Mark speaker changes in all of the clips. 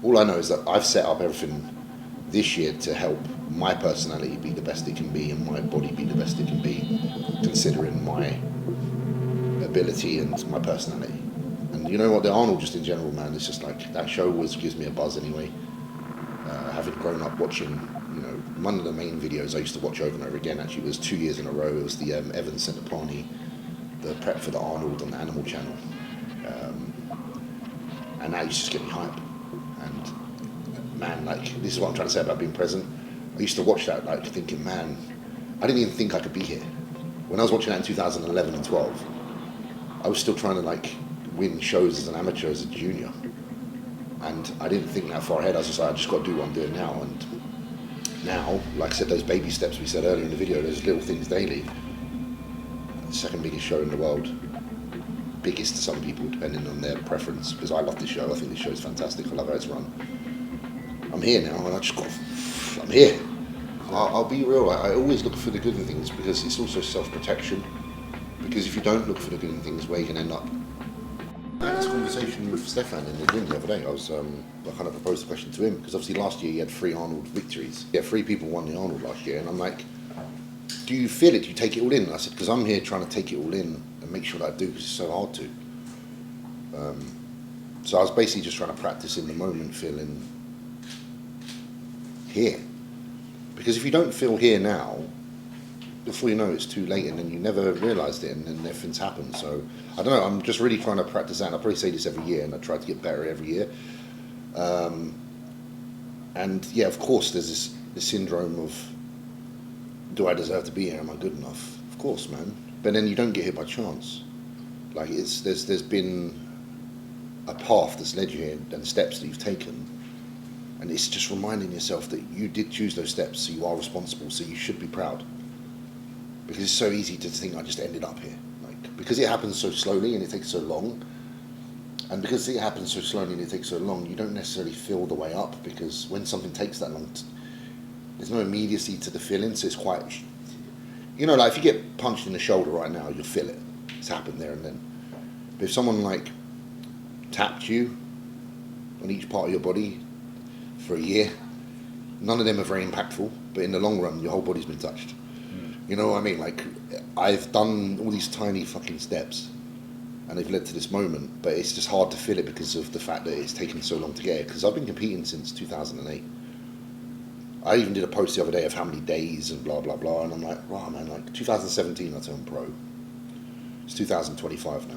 Speaker 1: All I know is that I've set up everything this year to help my personality be the best it can be and my body be the best it can be, considering my ability and my personality. And you know what, the Arnold just in general, man, it's just like that show gives me a buzz anyway. Having grown up watching, one of the main videos I used to watch over and over again actually was 2 years in a row. It was the Evans Centopani, the prep for the Arnold on the Animal Channel. And that used to just get me hype. And man, like, this is what I'm trying to say about being present. I used to watch that, like, thinking, man, I didn't even think I could be here. When I was watching that in 2011 and 12, I was still trying to, like, win shows as an amateur, as a junior. And I didn't think that far ahead. I was just like, I just got to do what I'm doing now. And now, like I said, those baby steps we said earlier in the video, those little things daily. Second biggest show in the world. Biggest to some people, depending on their preference. Because I love this show. I think this show is fantastic. I love how it's run. I'm here now, and I'm here. I'll be real. I always look for the good in things because it's also self-protection. Because if you don't look for the good in things, where you can end up. I had this conversation with Stefan in the gym the other day. I kind of proposed a question to him because obviously last year he had 3 Arnold victories. Yeah, 3 people won the Arnold last year, and I'm like, do you feel it? Do you take it all in? And I said, because I'm here trying to take it all in and make sure that I do, because it's so hard to. So I was basically just trying to practice in the moment, feeling here. Because if you don't feel here now, before you know it's too late, and then you never realised it, and then everything's happened. So I don't know. I'm just really trying to practice that. And I probably say this every year, and I try to get better every year. And yeah, of course, there's this syndrome of, do I deserve to be here? Am I good enough? Of course, man. But then you don't get here by chance. Like there's been a path that's led you here and steps that you've taken. And it's just reminding yourself that you did choose those steps, so you are responsible, so you should be proud. Because it's so easy to think I just ended up here. Like, because it happens so slowly and it takes so long, and because it happens so slowly and it takes so long, you don't necessarily feel the way up, because when something takes that long, there's no immediacy to the feeling, so it's quite, like if you get punched in the shoulder right now, you'll feel it. It's happened there and then. But if someone like tapped you on each part of your body for a year, none of them are very impactful, but in the long run, your whole body's been touched. You know what I mean? Like, I've done all these tiny fucking steps, and they've led to this moment, but it's just hard to feel it because of the fact that it's taken so long to get here, because I've been competing since 2008. I even did a post the other day of how many days and blah, blah, blah, and I'm like, wow, man, like 2017 I turned pro. It's 2025 now.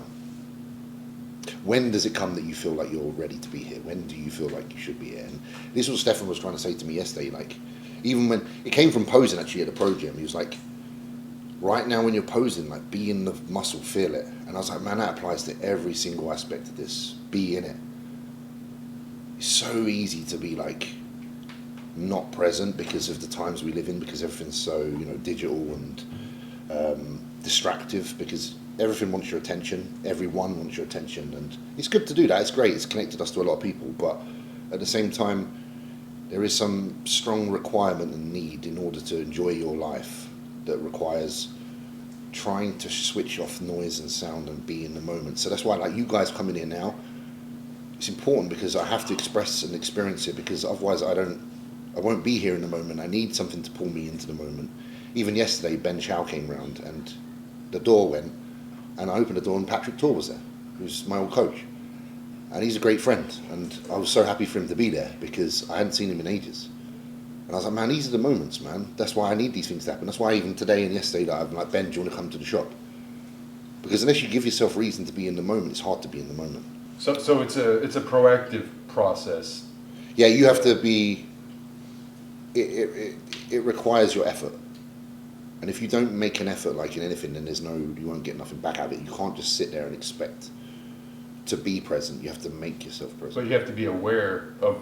Speaker 1: When does it come that you feel like you're ready to be here? When do you feel like you should be here? And this is what Stefan was trying to say to me yesterday, like, even when, it came from posing actually at the pro gym, he was like, right now when you're posing, like, be in the muscle, feel it. And I was like, man, that applies to every single aspect of this. Be in it. It's so easy to be like, not present because of the times we live in, because everything's so, digital and distractive, because everything wants your attention, everyone wants your attention, and it's good to do that, it's great, it's connected us to a lot of people, but at the same time, there is some strong requirement and need in order to enjoy your life that requires trying to switch off noise and sound and be in the moment. So that's why, like, you guys coming in now, it's important because I have to express and experience it, because otherwise I won't be here in the moment. I need something to pull me into the moment. Even yesterday, Ben Chow came round and the door went, and I opened the door and Patrick Tor was there, who's my old coach. And he's a great friend, and I was so happy for him to be there because I hadn't seen him in ages. And I was like, man, these are the moments, man. That's why I need these things to happen. That's why even today and yesterday that I'm like, Ben, do you want to come to the shop? Because unless you give yourself reason to be in the moment, it's hard to be in the moment.
Speaker 2: So it's a proactive process.
Speaker 1: Yeah, you have to be. It requires your effort. And if you don't make an effort, like in anything, then you won't get nothing back out of it. You can't just sit there and expect to be present. You have to make yourself present.
Speaker 2: So you have to be aware of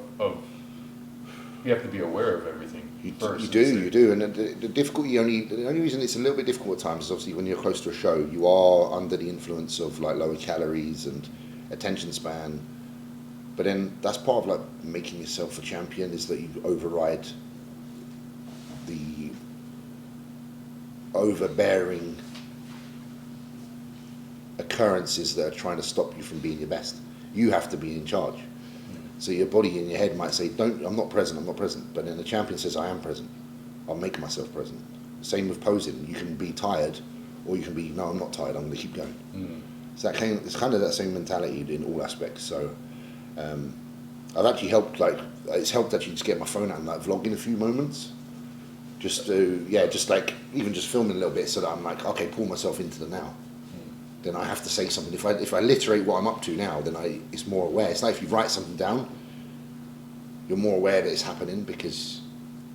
Speaker 2: you have to be aware of everything first.
Speaker 1: You do. And the difficulty, the only reason it's a little bit difficult at times is obviously when you're close to a show, you are under the influence of like lower calories and attention span. But then that's part of like making yourself a champion, is that you override the overbearing occurrences that are trying to stop you from being your best. You have to be in charge. So your body and your head might say, "Don't, I'm not present, I'm not present." But then the champion says, "I am present. I'll make myself present." Same with posing. You can be tired, or you can be, "No, I'm not tired. I'm going to keep going." So it's kind of that same mentality in all aspects. So I've actually helped, like, it's helped actually just get my phone out and like vlog in a few moments. Just to, just like, even just filming a little bit so that I'm like, okay, pull myself into the now. Then I have to say something. If I literate what I'm up to now, then it's more aware. It's like if you write something down, you're more aware that it's happening because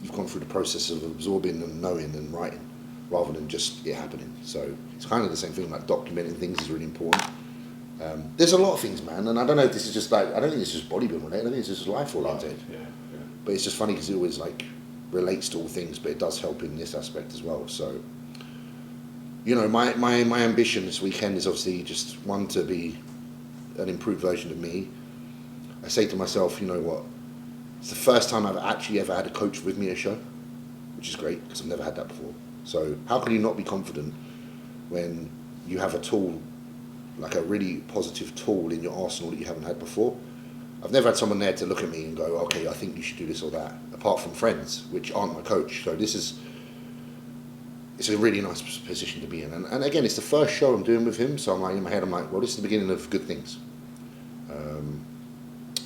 Speaker 1: you've gone through the process of absorbing and knowing and writing rather than just it happening. So it's kind of the same thing, like documenting things is really important. There's a lot of things, man, and I don't know if this is just like, I don't think it's just bodybuilding related, I think it's just life oriented.
Speaker 2: Yeah.
Speaker 1: But it's just funny because it always like relates to all things, but it does help in this aspect as well. So, you know, my ambition this weekend is obviously just one, to be an improved version of me. I say to myself, you know what, it's the first time I've actually ever had a coach with me at a show, which is great because I've never had that before. So how can you not be confident when you have a tool, like a really positive tool in your arsenal that you haven't had before? I've never had someone there to look at me and go, okay, I think you should do this or that, apart from friends, which aren't my coach. So it's a really nice position to be in. And again, it's the first show I'm doing with him, so I'm like, in my head, I'm like, well, this is the beginning of good things.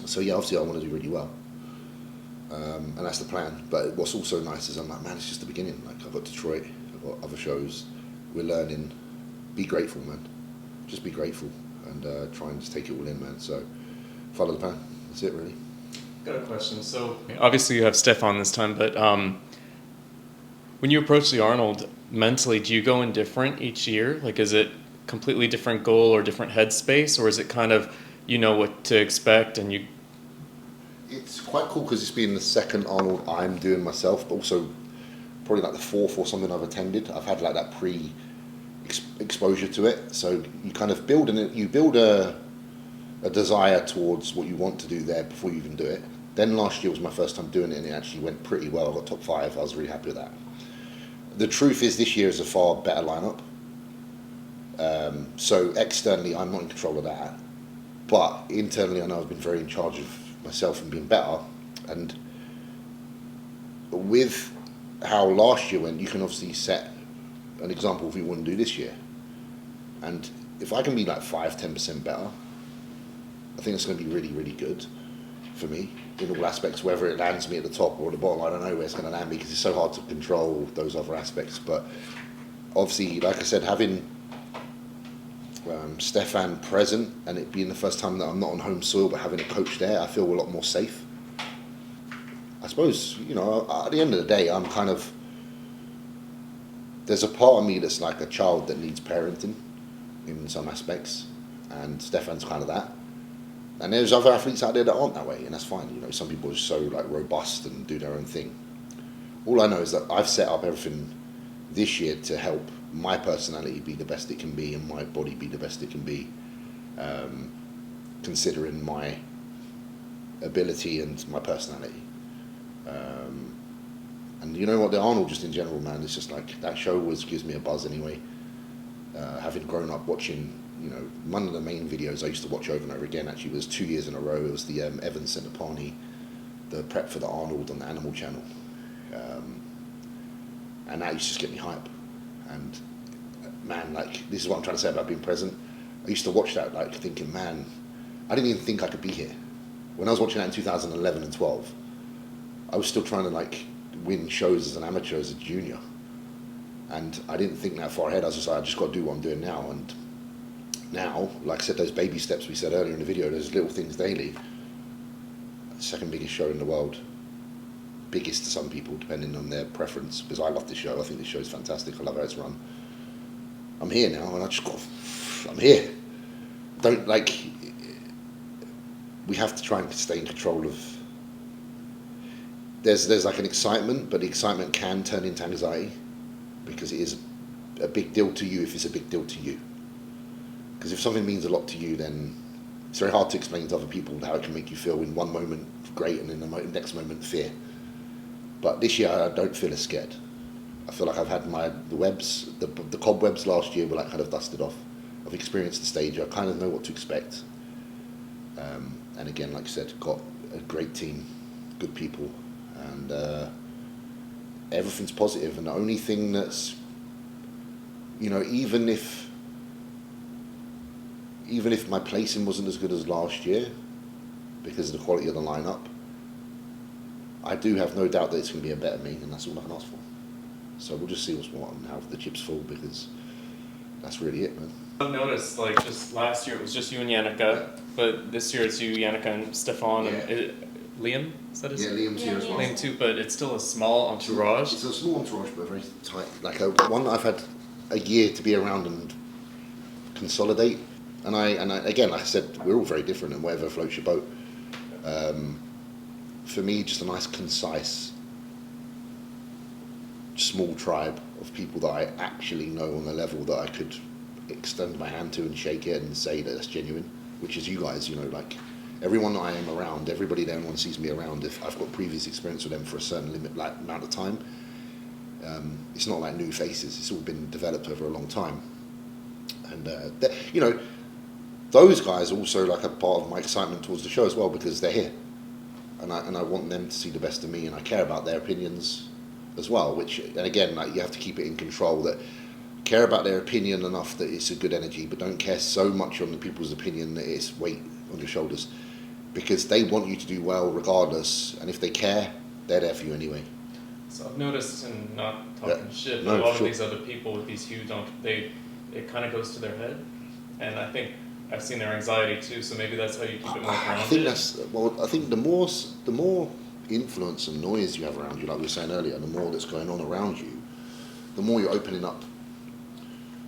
Speaker 1: So yeah, obviously I want to do really well. And that's the plan. But what's also nice is I'm like, man, it's just the beginning. Like, I've got Detroit, I've got other shows, we're learning. Be grateful, man. Just be grateful and try and just take it all in, man. So follow the plan. That's it, really.
Speaker 3: Got a question. So obviously you have Stefan this time, but when you approach the Arnold mentally, do you go in different each year? Like, is it completely different goal or different headspace, or is it kind of, you know what to expect and you?
Speaker 1: It's quite cool because it's been the second Arnold I'm doing myself, but also probably like the fourth or something I've attended. I've had like that exposure to it, so you kind of build a desire towards what you want to do there before you even do it. Then last year was my first time doing it, and it actually went pretty well. I got top 5. I was really happy with that. The truth is, this year is a far better lineup. So externally, I'm not in control of that, but internally, I know I've been very in charge of myself and being better. And with how last year went, you can obviously set an example of what you want to do this year. And if I can be like 5-10% better, I think it's going to be really, really good for me in all aspects. Whether it lands me at the top or the bottom, I don't know where it's going to land me because it's so hard to control those other aspects. But obviously, like I said, having Stefan present and it being the first time that I'm not on home soil but having a coach there, I feel a lot more safe. I suppose, you know, at the end of the day, I'm kind of, there's a part of me that's like a child that needs parenting in some aspects, and Stefan's kind of that. And there's other athletes out there that aren't that way, and that's fine. You know, some people are so like robust and do their own thing. All I know is that I've set up everything this year to help my personality be the best it can be and my body be the best it can be, considering my ability and my personality. And you know what, the Arnold, just in general, man, it's just like, that show gives me a buzz anyway. Having grown up watching, you know, one of the main videos I used to watch over and over again actually was 2 years in a row. It was the Evans Centopani, the prep for the Arnold on the Animal Channel. And that used to just get me hype. And man, like, this is what I'm trying to say about being present. I used to watch that like thinking, man, I didn't even think I could be here. When I was watching that in 2011 and 12, I was still trying to like win shows as an amateur, as a junior. And I didn't think that far ahead. I was just like, I just got to do what I'm doing now. And now, like I said, those baby steps we said earlier in the video, those little things daily, second biggest show in the world. Biggest to some people, depending on their preference, because I love this show. I think this show is fantastic. I love how it's run. I'm here now, and I'm here. Don't, like, we have to try and stay in control of, there's like an excitement, but the excitement can turn into anxiety, because it is a big deal to you if it's a big deal to you. Because if something means a lot to you, then it's very hard to explain to other people how it can make you feel in one moment great and in the next moment fear. But this year I don't feel as scared. I feel like I've had the cobwebs last year were like kind of dusted off. I've experienced the stage, I kind of know what to expect. And again, like I said, got a great team, good people, and everything's positive. And the only thing that's, even if my placing wasn't as good as last year because of the quality of the lineup, I do have no doubt that it's going to be a better me, and that's all I can ask for. So we'll just see what's what and how the chips fall, because that's really it, man.
Speaker 3: I've noticed, just last year it was just you and Yannicka, but this year it's you, Yannicka, and Stefan, and Liam, is that his name?
Speaker 1: Liam's here as well.
Speaker 3: Liam too, but it's still a small entourage.
Speaker 1: It's a small entourage, but very tight. One that I've had a year to be around and consolidate. And I again, like I said, we're all very different, and whatever floats your boat. For me, just a nice, concise, small tribe of people that I actually know on a level that I could extend my hand to and shake it and say that that's genuine, which is you guys. Everyone that I am around, everybody that anyone sees me around, if I've got previous experience with them for a certain amount of time, it's not like new faces. It's all been developed over a long time, and those guys are also like a part of my excitement towards the show as well, because they're here, and I want them to see the best of me, and I care about their opinions as well. And again, you have to keep it in control. That care about their opinion enough that it's a good energy, but don't care so much on the people's opinion that it's weight on your shoulders, because they want you to do well regardless, and if they care, they're there for you anyway.
Speaker 3: So I've noticed, and not talking shit, but a lot of these other people with these huge, it kind of goes to their head, and I think I've seen their anxiety too. So maybe that's how you keep it more grounded.
Speaker 1: I think the more influence and noise you have around you, like we were saying earlier, the more that's going on around you, the more you're opening up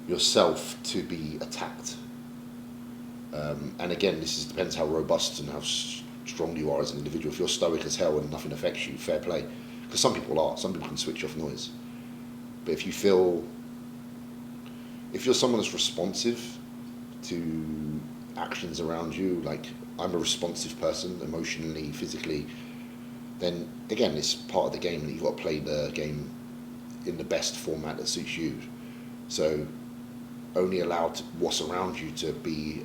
Speaker 1: yourself to be attacked. And again, depends how robust and how strong you are as an individual. If you're stoic as hell and nothing affects you, fair play. Because some people can switch off noise. But if you're someone that's responsive to actions around you, like I'm a responsive person, emotionally, physically, then again, it's part of the game, and you've got to play the game in the best format that suits you. So only allow what's around you to be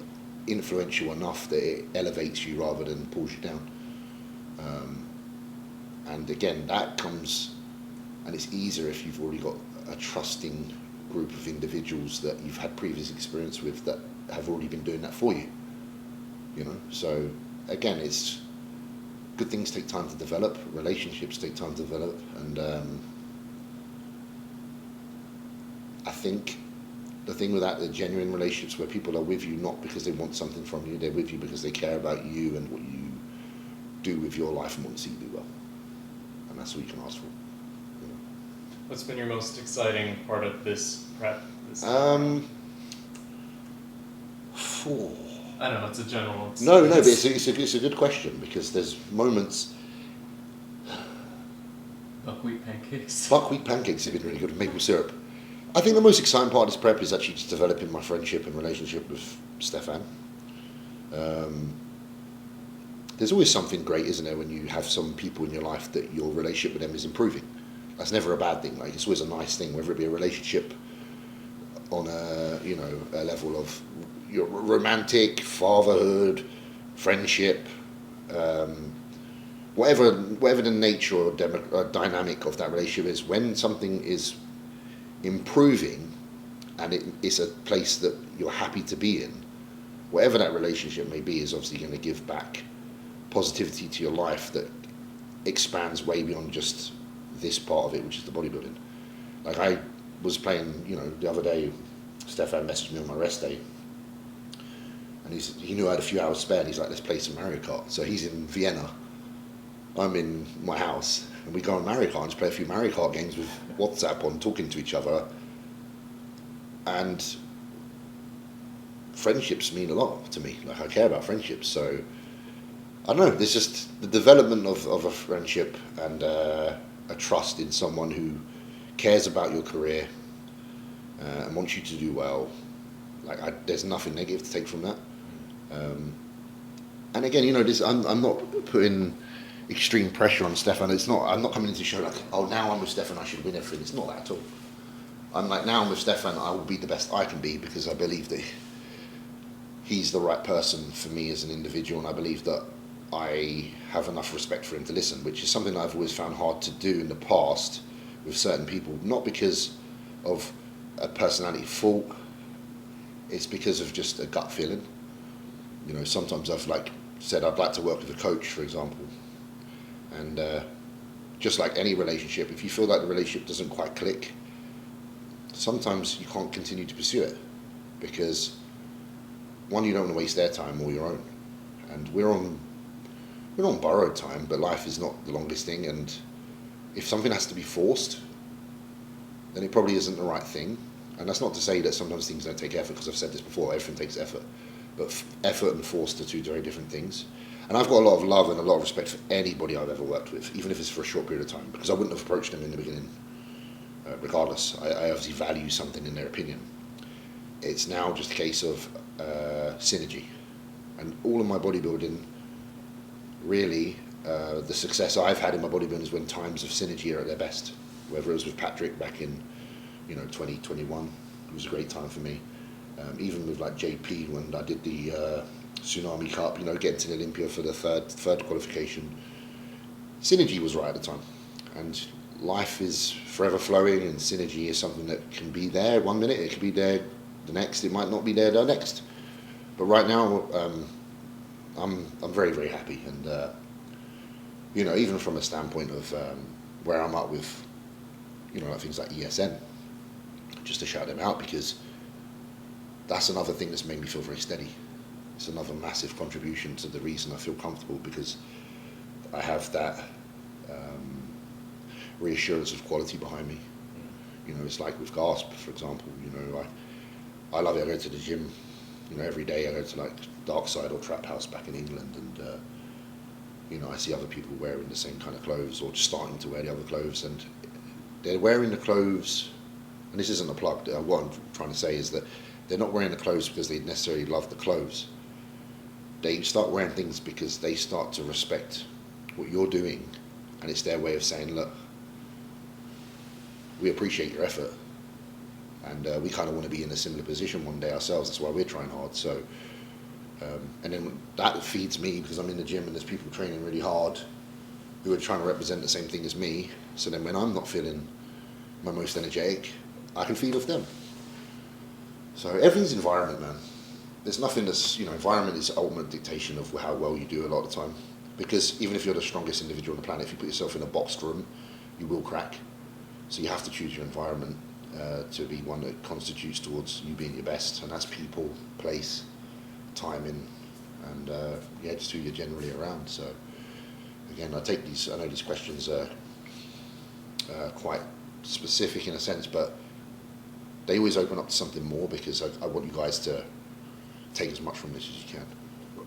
Speaker 1: influential enough that it elevates you rather than pulls you down. And again, that comes, and it's easier if you've already got a trusting group of individuals that you've had previous experience with that have already been doing that for you. So again, it's good things take time to develop, relationships take time to develop, and I think the thing with that, the genuine relationships where people are with you not because they want something from you, they're with you because they care about you and what you do with your life and want to see you do well. And that's all you can ask for.
Speaker 3: What's been your most exciting part of this prep? I know it's a general.
Speaker 1: No, but it's a good question, because there's moments.
Speaker 3: Buckwheat pancakes.
Speaker 1: Buckwheat pancakes have been really good with maple syrup. I think the most exciting part of this prep is actually just developing my friendship and relationship with Stefan. There's always something great, isn't there, when you have some people in your life that your relationship with them is improving. That's never a bad thing. Like, it's always a nice thing, whether it be a relationship on a level of your romantic, fatherhood, friendship, whatever the nature or dynamic of that relationship is. When something is improving and it's a place that you're happy to be in, whatever that relationship may be is obviously going to give back positivity to your life that expands way beyond just this part of it, which is the bodybuilding. Like, I was playing, the other day, Stefan messaged me on my rest day, and he knew I had a few hours spare, and he's like, let's play some Mario Kart. So he's in Vienna, I'm in my house, and we go on Mario Kart and just play a few Mario Kart games with WhatsApp on, talking to each other. And friendships mean a lot to me. Like, I care about friendships, so I don't know, there's just the development of a friendship and a trust in someone who cares about your career and wants you to do well. Like, there's nothing negative to take from that. And again, I'm not putting extreme pressure on Stefan. I'm not coming into the show like, oh, now I'm with Stefan, I should win everything. It's not that at all. I'm like, now I'm with Stefan, I will be the best I can be, because I believe that he's the right person for me as an individual, and I believe that I have enough respect for him to listen, which is something that I've always found hard to do in the past with certain people, not because of a personality fault, it's because of just a gut feeling. You know, sometimes I've like said I'd like to work with a coach, for example, and just like any relationship, if you feel like the relationship doesn't quite click, sometimes you can't continue to pursue it because one, you don't want to waste their time or your own, and we're on borrowed time, but life is not the longest thing, and if something has to be forced, then it probably isn't the right thing. And that's not to say that sometimes things don't take effort, because I've said this before, everything takes effort. But effort and forced are two very different things. And I've got a lot of love and a lot of respect for anybody I've ever worked with, even if it's for a short period of time, because I wouldn't have approached them in the beginning, regardless. I obviously value something in their opinion. It's now just a case of synergy. And all of my bodybuilding, really, the success I've had in my bodybuilding is when times of synergy are at their best. Whether it was with Patrick back in 2021, it was a great time for me. Even with like JP when I did the Tsunami Cup, getting to the Olympia for the third qualification, synergy was right at the time. And life is forever flowing, and synergy is something that can be there one minute, it can be there the next, it might not be there the next. But right now, I'm very, very happy, and even from a standpoint of where I'm at with like things like ESN, just to shout them out, because that's another thing that's made me feel very steady. It's another massive contribution to the reason I feel comfortable, because I have that reassurance of quality behind me. It's like with Gasp, for example. I love it. I go to the gym, every day. I go to like Dark Side or Trap House back in England, and I see other people wearing the same kind of clothes or just starting to wear the other clothes, and they're wearing the clothes. And this isn't a plug. What I'm trying to say is that they're not wearing the clothes because they necessarily love the clothes. They start wearing things because they start to respect what you're doing, and it's their way of saying, look, we appreciate your effort, and we kind of want to be in a similar position one day ourselves. That's why we're trying hard. So, and then that feeds me, because I'm in the gym and there's people training really hard who are trying to represent the same thing as me. So then when I'm not feeling my most energetic, I can feed off them. So everything's environment, man. There's nothing that's, environment is the ultimate dictation of how well you do a lot of the time. Because even if you're the strongest individual on the planet, if you put yourself in a boxed room, you will crack. So you have to choose your environment to be one that constitutes towards you being your best. And that's people, place, timing, and just who you're generally around. So again, I know these questions are quite specific in a sense, but they always open up to something more, because I want you guys to take as much from this as you can.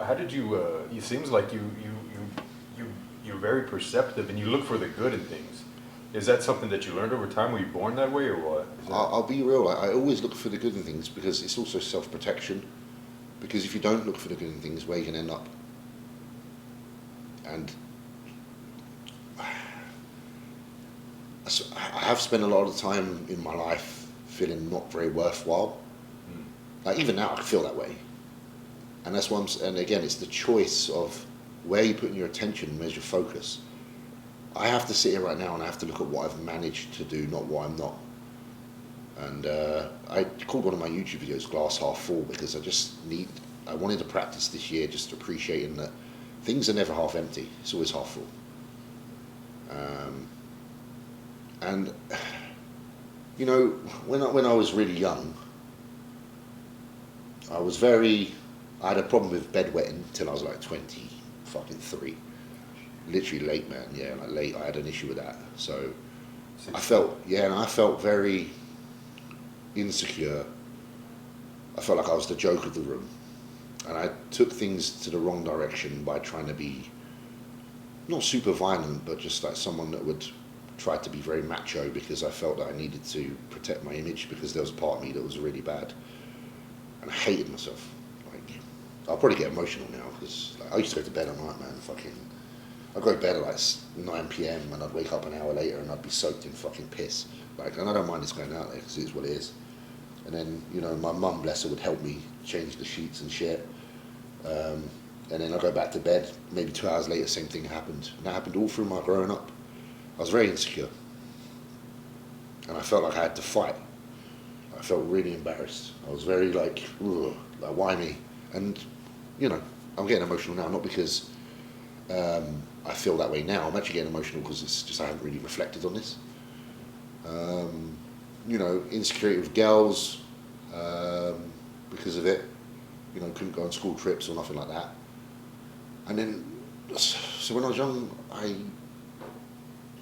Speaker 2: How did you? It seems like you're very perceptive and you look for the good in things. Is that something that you learned over time? Were you born that way, or what?
Speaker 1: I'll be real. I always look for the good in things, because it's also self-protection. Because if you don't look for the good in things, where you can end up? And I have spent a lot of time in my life feeling not very worthwhile. Like even now, I feel that way. And that's what and again, it's the choice of where you put your attention, where's your focus. I have to sit here right now and I have to look at what I've managed to do, not what I'm not. And I called one of my YouTube videos Glass Half Full, because I wanted to practice this year, just appreciating that things are never half empty, it's always half full. And when I was really young, I had a problem with bedwetting till I was like 23. Literally late, man. Yeah, like late. I had an issue with that. So I felt very insecure. I felt like I was the joke of the room. And I took things to the wrong direction by trying to be not super violent, but just like someone that would try to be very macho, because I felt that I needed to protect my image, because there was a part of me that was really bad. And I hated myself. Like, I'll probably get emotional now, because I used to go to bed at night, man. I'd go to bed at like 9 p.m. and I'd wake up an hour later and I'd be soaked in fucking piss. And I don't mind this going out there, because it is what it is. And then, my mum, bless her, would help me change the sheets and shit. And then I go back to bed, maybe 2 hours later, same thing happened. And that happened all through my growing up. I was very insecure. And I felt like I had to fight. I felt really embarrassed. I was very like, ugh, like why me? And, you know, I'm getting emotional now, not because I feel that way now. I'm actually getting emotional because it's just I haven't really reflected on this. You know, insecurity with girls because of it. You know, couldn't go on school trips or nothing like that. And then, so when I was young, I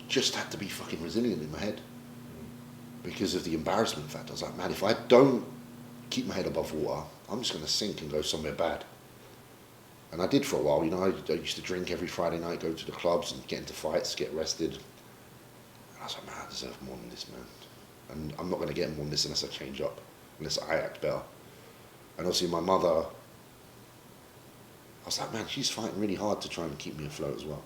Speaker 1: just had to be fucking resilient in my head because of the embarrassment factor. I was like, man, if I don't keep my head above water, I'm just going to sink and go somewhere bad. And I did for a while. You know, I used to drink every Friday night, go to the clubs and get into fights, get arrested. And I was like, man, I deserve more than this, man. And I'm not going to get more than this unless I change up, unless I act better. And obviously my mother, I was like, man, she's fighting really hard to try and keep me afloat as well.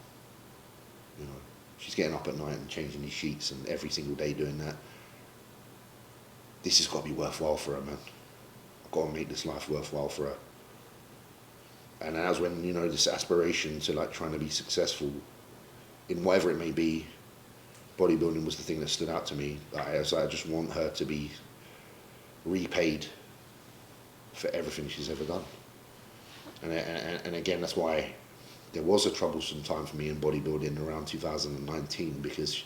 Speaker 1: You know, she's getting up at night and changing these sheets and every single day doing that. This has got to be worthwhile for her, man. I've got to make this life worthwhile for her. And that was when, you know, this aspiration to like trying to be successful in whatever it may be, bodybuilding was the thing that stood out to me. I just want her to be repaid for everything she's ever done. And again, that's why there was a troublesome time for me in bodybuilding around 2019 because,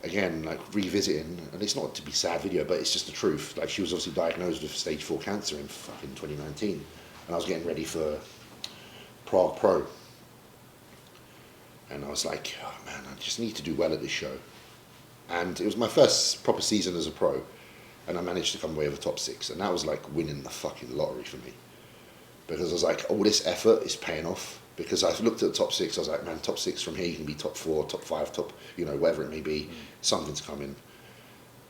Speaker 1: again, like revisiting, and it's not to be sad video, but it's just the truth. Like she was obviously diagnosed with stage 4 cancer in fucking 2019, and I was getting ready for Prague Pro. And I was like, oh man, I just need to do well at this show. And it was my first proper season as a pro, and I managed to come away with a top 6, and that was like winning the fucking lottery for me. Because I was like, all this effort is paying off. Because I looked at the top 6, I was like, man, top 6 from here, you can be top 4, top 5, top, you know, whatever it may be, something's coming.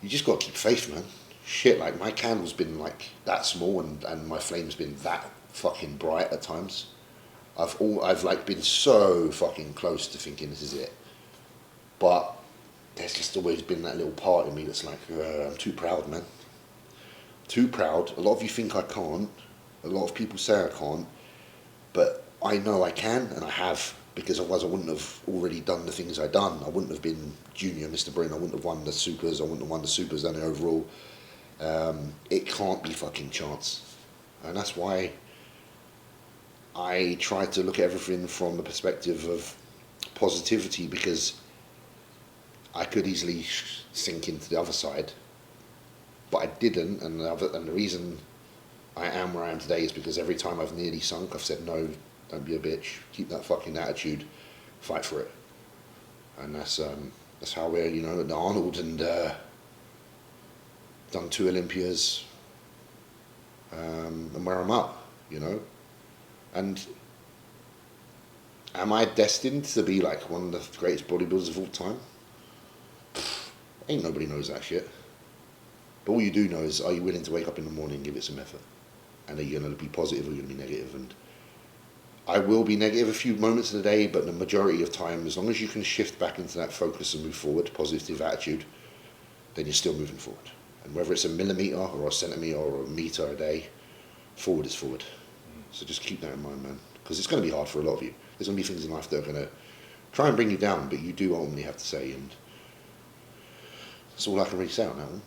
Speaker 1: You just got to keep faith, man. Shit, like my candle's been like that small, and my flame's been that fucking bright at times. I've like been so fucking close to thinking this is it. But there's just always been that little part in me that's like, I'm too proud, man. Too proud. A lot of you think I can't. A lot of people say I can't. But I know I can, and I have, because otherwise I wouldn't have already done the things I've done. I wouldn't have been junior Mr. Brain. I wouldn't have won the supers. I wouldn't have won the supers and the overall. It can't be fucking chance. And that's why I try to look at everything from the perspective of positivity, because I could easily sink into the other side, but I didn't. And the reason I am where I am today is because every time I've nearly sunk, I've said, no, don't be a bitch, keep that fucking attitude, fight for it. And that's how we're, you know, at Arnold, and done 2 Olympias, and where I'm at, you know. And am I destined to be like one of the greatest bodybuilders of all time? Ain't nobody knows that shit. But all you do know is, are you willing to wake up in the morning and give it some effort? And are you going to be positive or are you going to be negative? And I will be negative a few moments of the day, but the majority of time, as long as you can shift back into that focus and move forward, positive attitude, then you're still moving forward. And whether it's a millimetre or a centimetre or a metre a day, forward is forward. So just keep that in mind, man, because it's going to be hard for a lot of you. There's going to be things in life that are going to try and bring you down, but you do ultimately have to say, and that's all I can really say on that one.